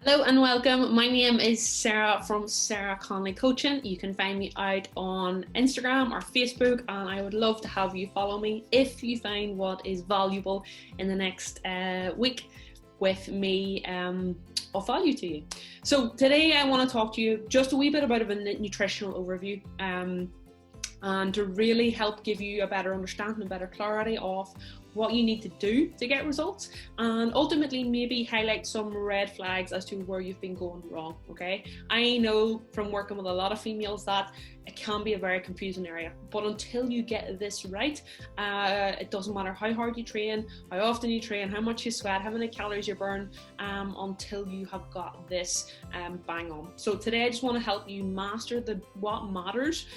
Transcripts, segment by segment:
Hello and welcome. My name is Sarah from Sarah Conley Coaching. You can find me out on Instagram or Facebook, and I would love to have you follow me if you find what is valuable in the next week with me of value to you. So today I want to talk to you just a wee bit about a nutritional overview and to really help give you a better understanding and better clarity of what you need to do to get results, and ultimately maybe highlight some red flags as to where you've been going wrong. Okay, I know from working with a lot of females that it can be a very confusing area, but until you get this right, it doesn't matter how hard you train, how often you train, how much you sweat, how many calories you burn, until you have got this bang on. So today I just want to help you master what matters,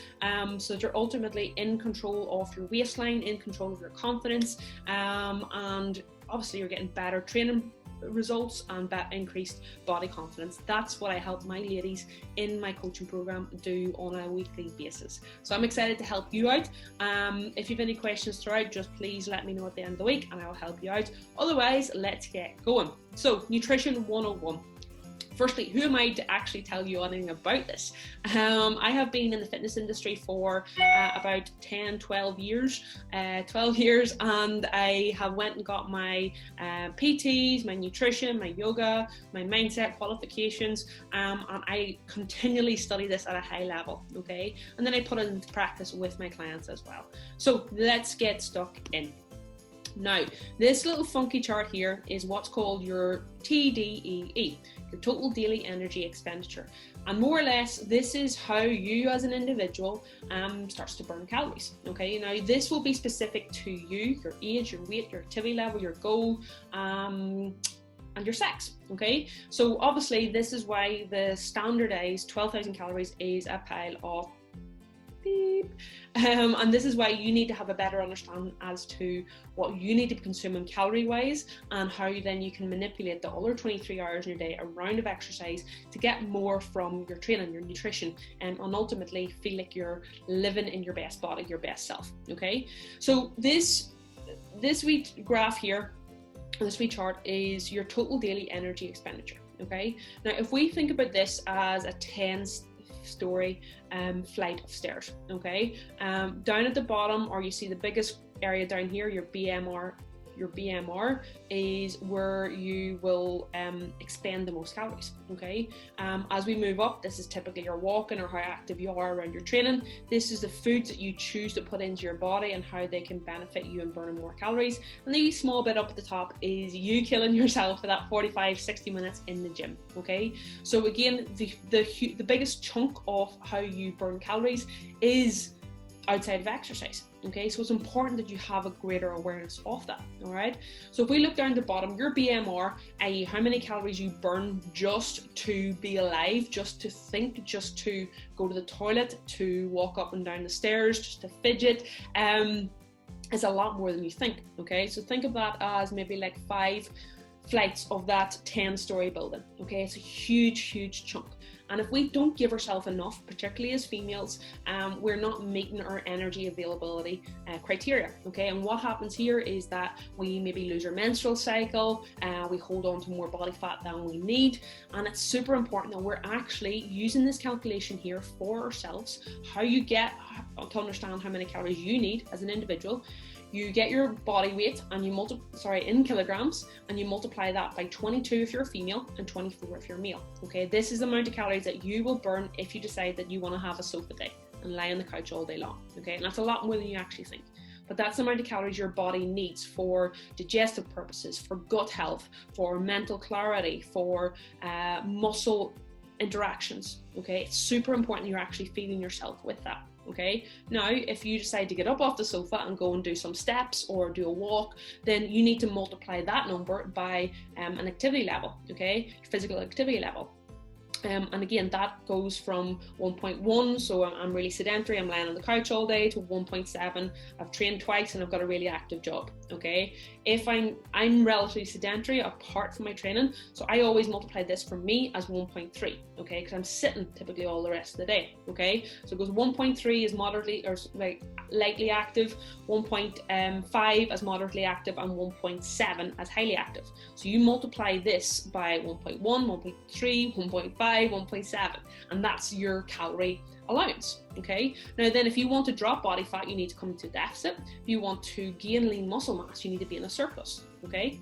so that you're ultimately in control of your waistline, in control of your confidence, and obviously you're getting better training results and increased body confidence. That's what I help my ladies in my coaching program do on a weekly basis. So I'm excited to help you out. If you have any questions throughout, just please let me know at the end of the week and I'll help you out. Otherwise, let's get going. So Nutrition 101. Firstly, who am I to actually tell you anything about this? I have been in the fitness industry for about 12 years, and I have went and got my PTs, my nutrition, my yoga, my mindset qualifications, and I continually study this at a high level, okay? And then I put it into practice with my clients as well. So let's get stuck in. Now, this little funky chart here is what's called your TDEE, your total daily energy expenditure. And more or less, this is how you as an individual starts to burn calories. Okay, now this will be specific to you, your age, your weight, your activity level, your goal, and your sex. Okay, so obviously this is why the standardized 12,000 calories is a pile of beep. And this is why you need to have a better understanding as to what you need to be consuming calorie wise, and how then you can manipulate the other 23 hours in your day, a round of exercise, to get more from your training, your nutrition, and ultimately feel like you're living in your best body, your best self. Okay, so this wee graph here, this wee chart, is your total daily energy expenditure. Okay, now if we think about this as a 10-story flight of stairs, okay, down at the bottom, or you see the biggest area down here, your BMR is where you will expend the most calories. Okay, as we move up, this is typically your walking or how active you are around your training. This is the foods that you choose to put into your body and how they can benefit you in burning more calories. And the small bit up at the top is you killing yourself for that 45-60 minutes in the gym. Okay, so again, the biggest chunk of how you burn calories is outside of exercise. Okay, so it's important that you have a greater awareness of that. All right, so if we look down the bottom, your BMR, i.e. how many calories you burn just to be alive, just to think, just to go to the toilet, to walk up and down the stairs, just to fidget, is a lot more than you think. Okay, so think of that as maybe like 5 flights of that 10-story building. Okay, it's a huge chunk. And if we don't give ourselves enough, particularly as females, we're not meeting our energy availability criteria. Okay, and what happens here is that we maybe lose our menstrual cycle, we hold on to more body fat than we need, and it's super important that we're actually using this calculation here for ourselves, how you get to understand how many calories you need as an individual. You get your body weight and you in kilograms, and you multiply that by 22 if you're a female and 24 if you're a male. Okay, this is the amount of calories that you will burn if you decide that you want to have a sofa day and lie on the couch all day long. Okay, and that's a lot more than you actually think. But that's the amount of calories your body needs for digestive purposes, for gut health, for mental clarity, for muscle interactions. Okay, it's super important you're actually feeding yourself with that. Okay, now if you decide to get up off the sofa and go and do some steps or do a walk, then you need to multiply that number by an activity level, okay, physical activity level. And again, that goes from 1.1, so I'm really sedentary, I'm lying on the couch all day, to 1.7, I've trained twice and I've got a really active job. okay? If I'm relatively sedentary apart from my training, so I always multiply this for me as 1.3, okay? Because I'm sitting typically all the rest of the day, okay? So it goes 1.3 is moderately or like lightly active, 1.5 as moderately active, and 1.7 as highly active. So you multiply this by 1.1, 1.3, 1.5, 1.7, and that's your calorie allowance, okay? Now then, if you want to drop body fat, you need to come into deficit. If you want to gain lean muscle mass, you need to be in a surplus, okay?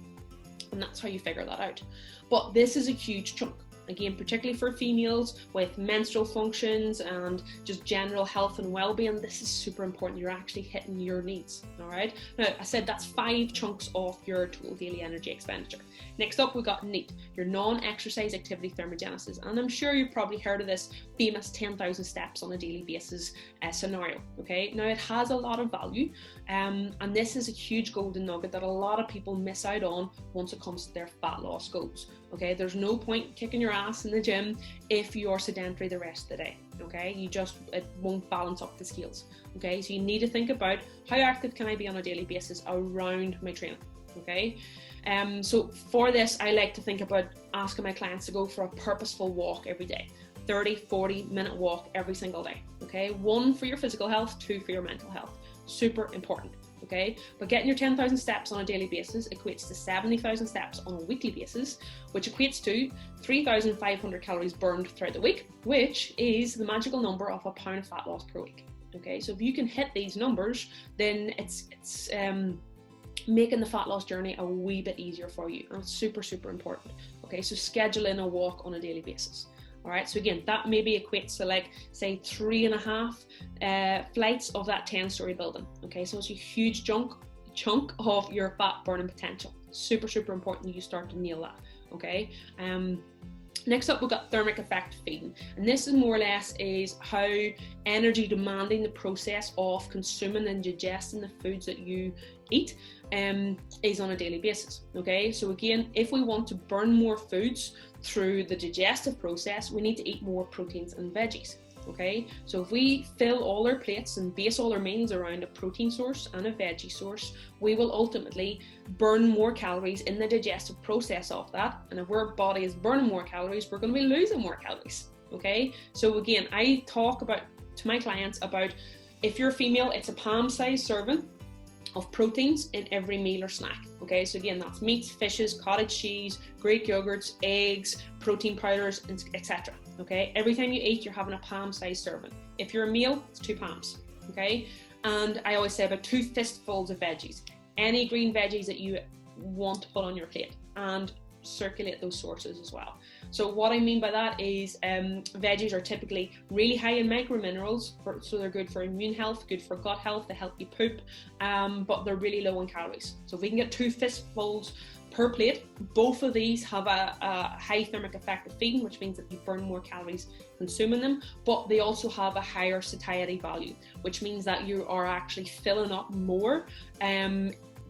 And that's how you figure that out. But this is a huge chunk. Again, particularly for females with menstrual functions and just general health and well-being, this is super important. You're actually hitting your needs, all right? Now, I said that's 5 chunks of your total daily energy expenditure. Next up, we've got NEAT, your non-exercise activity thermogenesis. And I'm sure you've probably heard of this famous 10,000 steps on a daily basis scenario, okay? Now, it has a lot of value, and this is a huge golden nugget that a lot of people miss out on once it comes to their fat loss goals, okay? There's no point kicking your ass in the gym if you're sedentary the rest of the day, okay? It won't balance up the scales, okay? So you need to think about how active can I be on a daily basis around my training, okay? So for this, I like to think about asking my clients to go for a purposeful walk every day, 30, 40-minute walk every single day, okay? 1 for your physical health, 2 for your mental health. Super important, okay? But getting your 10,000 steps on a daily basis equates to 70,000 steps on a weekly basis, which equates to 3,500 calories burned throughout the week, which is the magical number of a pound of fat loss per week, okay? So if you can hit these numbers, then it's making the fat loss journey a wee bit easier for you, and it's super, super important, okay? So schedule in a walk on a daily basis. All right, so again, that maybe equates to like, say, 3.5 flights of that 10-story building, okay? So it's a huge chunk of your fat burning potential. Super, super important that you start to nail that, okay? Next up, we've got thermic effect feeding. And this is more or less is how energy demanding the process of consuming and digesting the foods that you eat is on a daily basis, okay? So again, if we want to burn more foods through the digestive process, we need to eat more proteins and veggies, okay? So if we fill all our plates and base all our meals around a protein source and a veggie source, we will ultimately burn more calories in the digestive process of that. And if our body is burning more calories, we're going to be losing more calories, okay? So again, I talk to my clients about, if you're female, it's a palm-sized serving of proteins in every meal or snack, okay? So again, that's meats, fishes, cottage cheese, Greek yogurts, eggs, protein powders, etc., okay? Every time you eat, you're having a palm-sized serving. If you're a male, it's 2 palms, okay? And I always say about 2 fistfuls of veggies, any green veggies that you want to put on your plate, and circulate those sources as well. So what I mean by that is veggies are typically really high in micro minerals, so they're good for immune health, good for gut health, they help you poop, but they're really low in calories. So if we can get 2 fistfuls per plate, both of these have a high thermic effect of feeding, which means that you burn more calories consuming them, but they also have a higher satiety value, which means that you are actually filling up more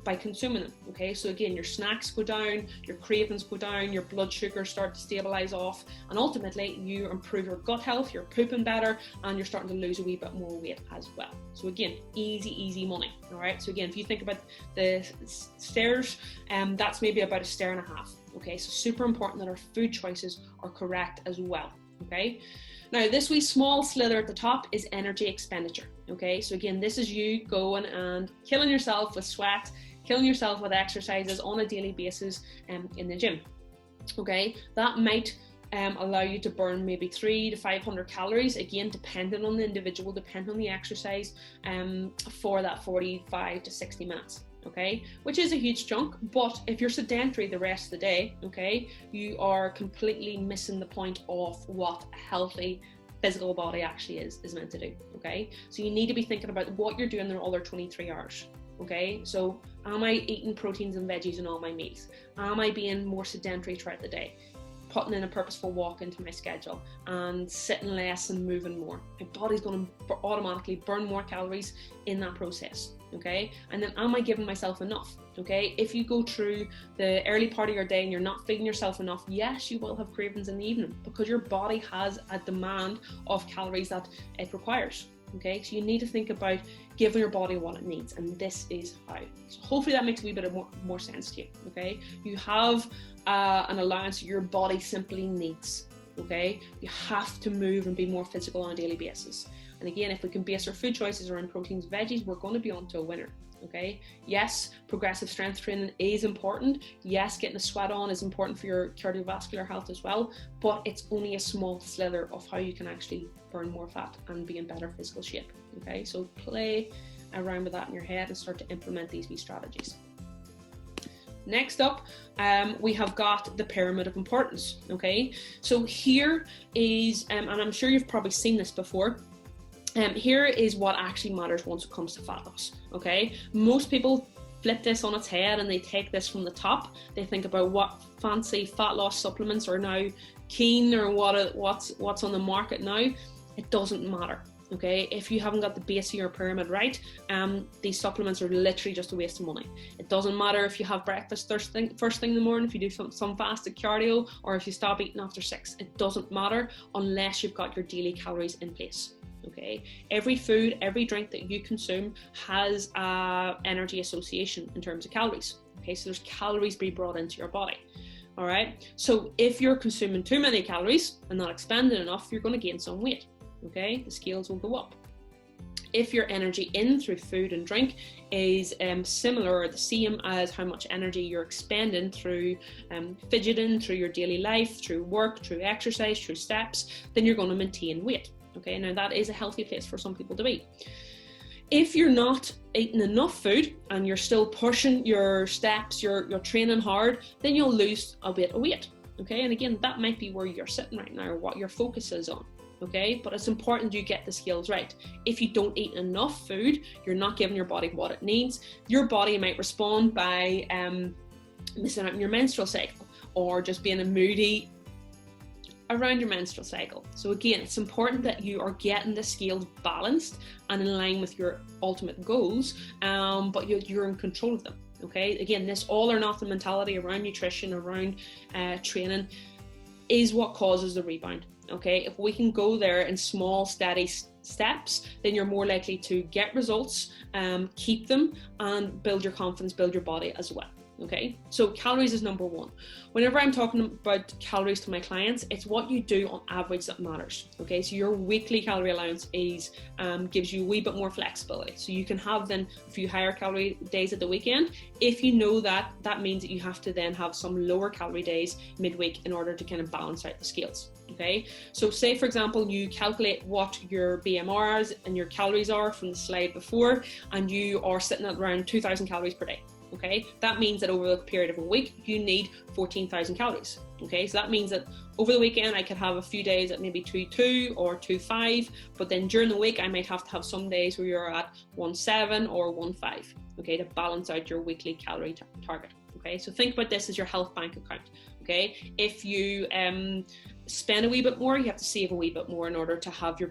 by consuming them, okay? So again, your snacks go down, your cravings go down, your blood sugars start to stabilize off, and ultimately you improve your gut health, you're pooping better, and you're starting to lose a wee bit more weight as well. So again, easy money, all right? So again, if you think about the stairs, that's maybe about a stair and a half, okay? So super important that our food choices are correct as well, okay? Now, this wee small slither at the top is energy expenditure, okay? So again, this is you going and killing yourself with sweat, killing yourself with exercises on a daily basis in the gym, okay? That might allow you to burn maybe 300 to 500 calories, again, depending on the individual, depending on the exercise, for that 45 to 60 minutes, okay? Which is a huge chunk, but if you're sedentary the rest of the day, okay, you are completely missing the point of what a healthy physical body actually is meant to do, okay? So you need to be thinking about what you're doing in the other 23 hours. Okay, so am I eating proteins and veggies in all my meals? Am I being more sedentary throughout the day? Putting in a purposeful walk into my schedule and sitting less and moving more. My body's going to automatically burn more calories in that process, okay? And then am I giving myself enough, okay? If you go through the early part of your day and you're not feeding yourself enough, yes, you will have cravings in the evening because your body has a demand of calories that it requires. Okay, so you need to think about giving your body what it needs, and this is how. So hopefully that makes a wee bit of more sense to you. Okay, you have an allowance your body simply needs. Okay, you have to move and be more physical on a daily basis. And again, if we can base our food choices around proteins, veggies, we're going to be onto a winner. Okay, yes, progressive strength training is important. Yes, getting a sweat on is important for your cardiovascular health as well, but it's only a small slither of how you can actually burn more fat and be in better physical shape. Okay, so play around with that in your head and start to implement these strategies. Next up, we have got the pyramid of importance. Okay, so here is, and I'm sure you've probably seen this before, here is what actually matters once it comes to fat loss. Okay, most people flip this on its head and they take this from the top. They think about what fancy fat loss supplements are now keen, or what's on the market now. It doesn't matter. Okay, if you haven't got the base of your pyramid right, these supplements are literally just a waste of money. It doesn't matter if you have breakfast first thing in the morning, if you do some fasted cardio, or if you stop eating after 6. It doesn't matter unless you've got your daily calories in place. Okay, every food, every drink that you consume has a energy association in terms of calories. Okay, so there's calories being brought into your body. All right, so if you're consuming too many calories and not expanding enough, you're going to gain some weight. Okay, the scales will go up. If your energy in through food and drink is similar or the same as how much energy you're expending through fidgeting, through your daily life, through work, through exercise, through steps, then you're going to maintain weight. Okay, now that is a healthy place for some people to be. If you're not eating enough food and you're still pushing your steps, you're training hard, then you'll lose a bit of weight. Okay, and again, that might be where you're sitting right now or what your focus is on. Okay, but it's important you get the scales right. If you don't eat enough food, you're not giving your body what it needs. Your body might respond by missing out on your menstrual cycle, or just being moody around your menstrual cycle. So again, it's important that you are getting the scales balanced and in line with your ultimate goals, but you're in control of them. Okay, again, this all or nothing mentality around nutrition, around training, is what causes the rebound. Okay, if we can go there in small, steady steps, then you're more likely to get results, keep them, and build your confidence, build your body as well. Okay, so calories is number one. Whenever I'm talking about calories to my clients, it's what you do on average that matters. Okay, so your weekly calorie allowance is gives you a wee bit more flexibility. So you can have then a few higher calorie days at the weekend. If you know that, that means that you have to then have some lower calorie days midweek in order to kind of balance out the scales. Okay, so say for example you calculate what your BMRs and your calories are from the slide before, and you are sitting at around 2,000 calories per day. Okay, that means that over the period of a week you need 14,000 calories. Okay, so that means that over the weekend I could have a few days at maybe 2.2 or 2.5, but then during the week I might have to have some days where you're at 1.7 or 1.5. Okay, to balance out your weekly calorie target. Okay, so think about this as your health bank account. Okay, if you spend a wee bit more, you have to save a wee bit more in order to have your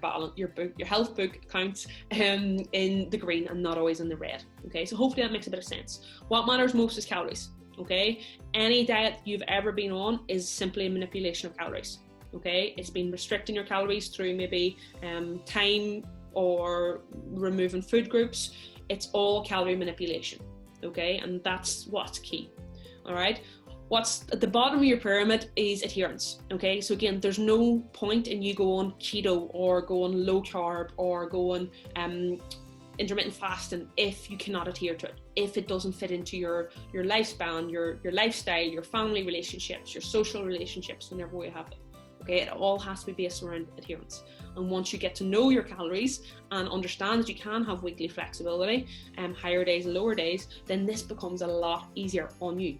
health book accounts in the green and not always in the red. Okay, so hopefully that makes a bit of sense. What matters most is calories. Okay, any diet you've ever been on is simply a manipulation of calories. Okay, it's been restricting your calories through maybe time or removing food groups. It's all calorie manipulation. Okay, and that's what's key. All right. What's at the bottom of your pyramid is adherence. Okay, so again, there's no point in you going keto or going low carb or going intermittent fasting if you cannot adhere to it, if it doesn't fit into your lifespan, your lifestyle, your family relationships, your social relationships, whenever we have it. Okay, it all has to be based around adherence. And once you get to know your calories and understand that you can have weekly flexibility, higher days and lower days, then this becomes a lot easier on you.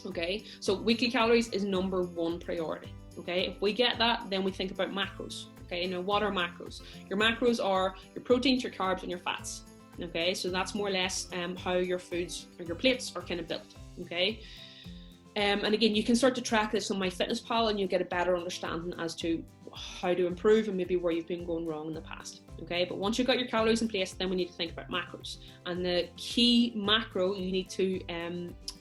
Okay, so weekly calories is number one priority. Okay, if we get that, then we think about macros. Okay, now what are macros? Your macros are your proteins, your carbs, and your fats. Okay, so that's more or less how your foods or your plates are kind of built. Okay, and again, you can start to track this on MyFitnessPal and you'll get a better understanding as to how to improve and maybe where you've been going wrong in the past. Okay, but once you've got your calories in place, then we need to think about macros. And the key macro you need to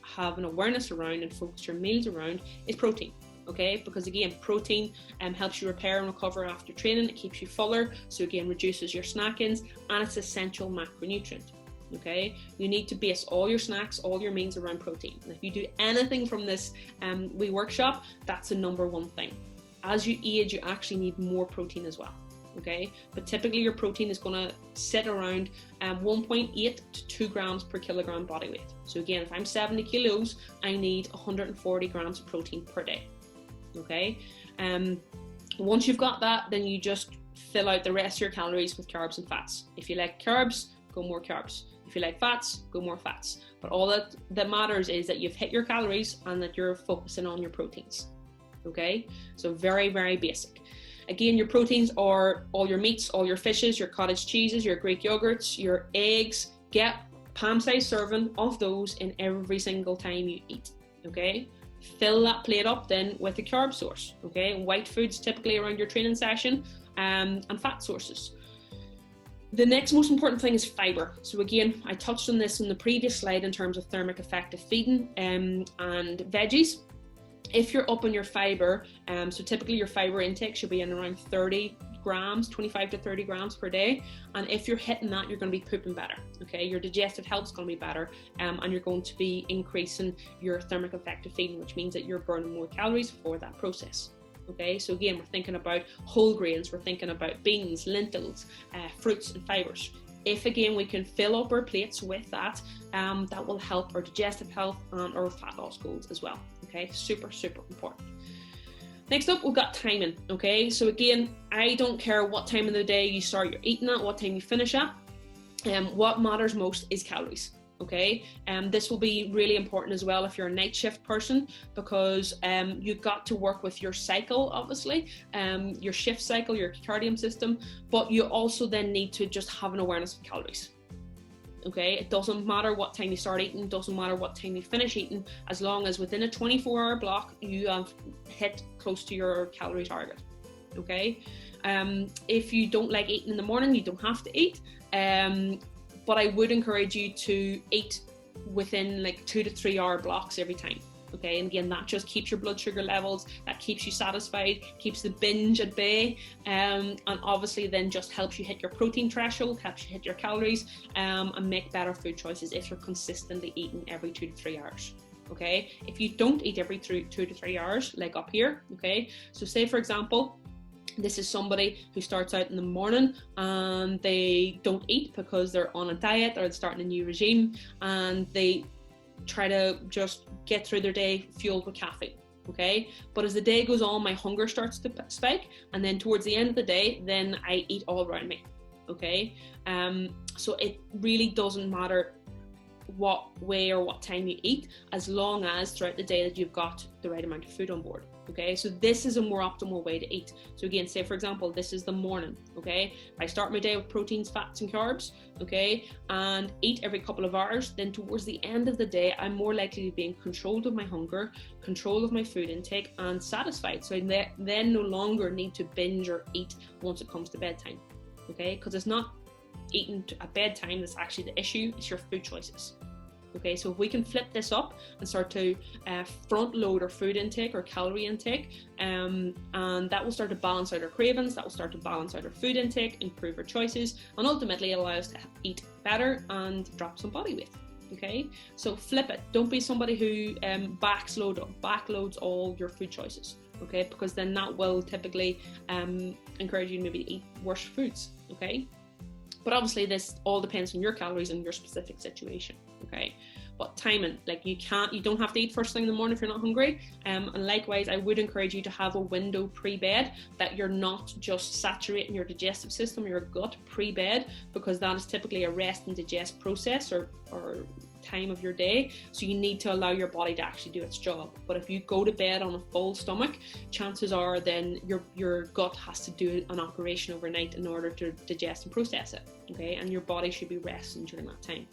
have an awareness around and focus your meals around is protein. okay? Because again, protein helps you repair and recover after training. It keeps you fuller, so again, reduces your snack-ins, and it's essential macronutrient. Okay, you need to base all your snacks, all your meals around protein. And if you do anything from this wee workshop, that's the number one thing. As you age, you actually need more protein as well. Okay, but typically your protein is going to sit around 1.8 to 2 grams per kilogram body weight. So again, if I'm 70 kilos, I need 140 grams of protein per day. Okay, once you've got that, then you just fill out the rest of your calories with carbs and fats. If you like carbs, go more carbs. If you like fats, go more fats. But all that matters is that you've hit your calories and that you're focusing on your proteins. Okay, so very, very basic. Again, your proteins are all your meats, all your fishes, your cottage cheeses, your Greek yogurts, your eggs. Get palm-sized serving of those in every single time you eat. Okay, fill that plate up then with a carb source. Okay, white foods typically around your training session, and fat sources. The next most important thing is fiber. So again, I touched on this in the previous slide in terms of thermic effective feeding and veggies. If you're up on your fiber, so typically your fiber intake should be in around 30 grams, 25 to 30 grams per day. And if you're hitting that, you're going to be pooping better. Okay, your digestive health is going to be better, and you're going to be increasing your thermic effective feeding, which means that you're burning more calories for that process. Okay, so again, we're thinking about whole grains, we're thinking about beans, lentils, fruits and fibers. If again we can fill up our plates with that, that will help our digestive health and our fat loss goals as well. Okay, super, super important. Next up, we've got timing. Okay, so again, I don't care what time of the day you start your eating at, what time you finish at. What matters most is calories. Okay, this will be really important as well if you're a night shift person, because you've got to work with your cycle, obviously, your shift cycle, your circadian system, but you also then need to just have an awareness of calories. Okay, it doesn't matter what time you start eating, doesn't matter what time you finish eating, as long as within a 24-hour block you have hit close to your calorie target. Okay, if you don't like eating in the morning, you don't have to eat. But I would encourage you to eat within like 2 to 3 hour blocks every time. Okay, and again, that just keeps your blood sugar levels, that keeps you satisfied, keeps the binge at bay, and obviously then just helps you hit your protein threshold, helps you hit your calories, and make better food choices if you're consistently eating every 2 to 3 hours. Okay, if you don't eat every 2 to 3 hours, like up here, okay, so say for example, this is somebody who starts out in the morning and they don't eat because they're on a diet or they're starting a new regime, and they try to just get through their day fueled with caffeine. Okay, but as the day goes on, my hunger starts to spike, and then towards the end of the day, then I eat all around me. Okay, so it really doesn't matter what way or what time you eat, as long as throughout the day that you've got the right amount of food on board. Okay, so this is a more optimal way to eat. So again, say for example, this is the morning. Okay, I start my day with proteins, fats and carbs, okay, and eat every couple of hours. Then towards the end of the day, I'm more likely to be in control of my hunger, control of my food intake, and satisfied. So I then no longer need to binge or eat once it comes to bedtime. Okay, because it's not eating at bedtime that's actually the issue, it's your food choices. Okay, so if we can flip this up and start to front load our food intake or calorie intake, and that will start to balance out our cravings, that will start to balance out our food intake, improve our choices, and ultimately allow us to eat better and drop some body weight. Okay, so flip it. Don't be somebody who backloads all your food choices. Okay, because then that will typically encourage you to maybe eat worse foods. Okay, but obviously this all depends on your calories and your specific situation. Okay, but timing, like you don't have to eat first thing in the morning if you're not hungry, and likewise I would encourage you to have a window pre-bed, that you're not just saturating your digestive system, your gut pre-bed, because that is typically a rest and digest process or time of your day, so you need to allow your body to actually do its job. But if you go to bed on a full stomach, chances are then your gut has to do an operation overnight in order to digest and process it. Okay, and your body should be resting during that time.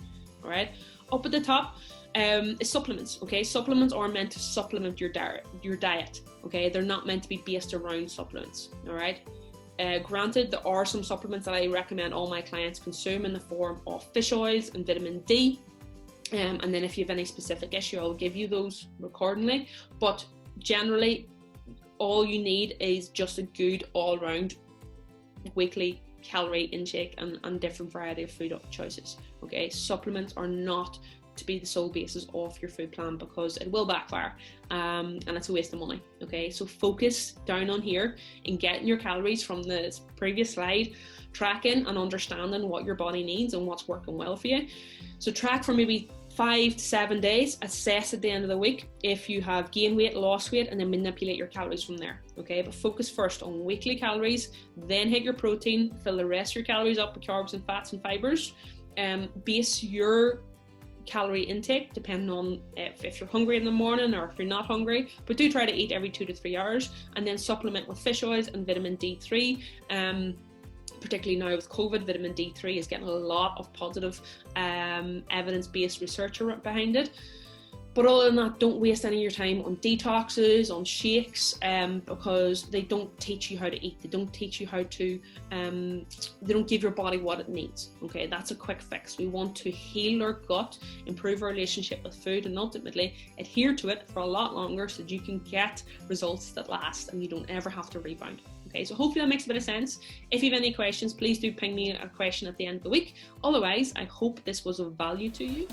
All right, up at the top is supplements. Okay, supplements are meant to supplement your diet. Okay, they're not meant to be based around supplements. All right, granted, there are some supplements that I recommend all my clients consume in the form of fish oils and vitamin D. And then if you have any specific issue, I'll give you those accordingly. But generally, all you need is just a good all-round weekly calorie intake and different variety of food choices. Okay, supplements are not to be the sole basis of your food plan, because it will backfire, and it's a waste of money. Okay, so focus down on here and getting your calories from the previous slide, tracking and understanding what your body needs and what's working well for you. So track for maybe 5 to 7 days, assess at the end of the week if you have gained weight, lost weight, and then manipulate your calories from there. Okay, but focus first on weekly calories, then hit your protein, fill the rest of your calories up with carbs and fats and fibers. Base your calorie intake depending on if you're hungry in the morning or if you're not hungry, but do try to eat every 2 to 3 hours, and then supplement with fish oils and vitamin D3. Particularly now with COVID, vitamin D3 is getting a lot of positive evidence-based research behind it. But other than that, don't waste any of your time on detoxes, on shakes, because they don't teach you how to eat. They don't teach you how to, they don't give your body what it needs. Okay, that's a quick fix. We want to heal our gut, improve our relationship with food, and ultimately adhere to it for a lot longer so that you can get results that last and you don't ever have to rebound. Okay, so hopefully that makes a bit of sense. If you have any questions, please do ping me a question at the end of the week. Otherwise, I hope this was of value to you.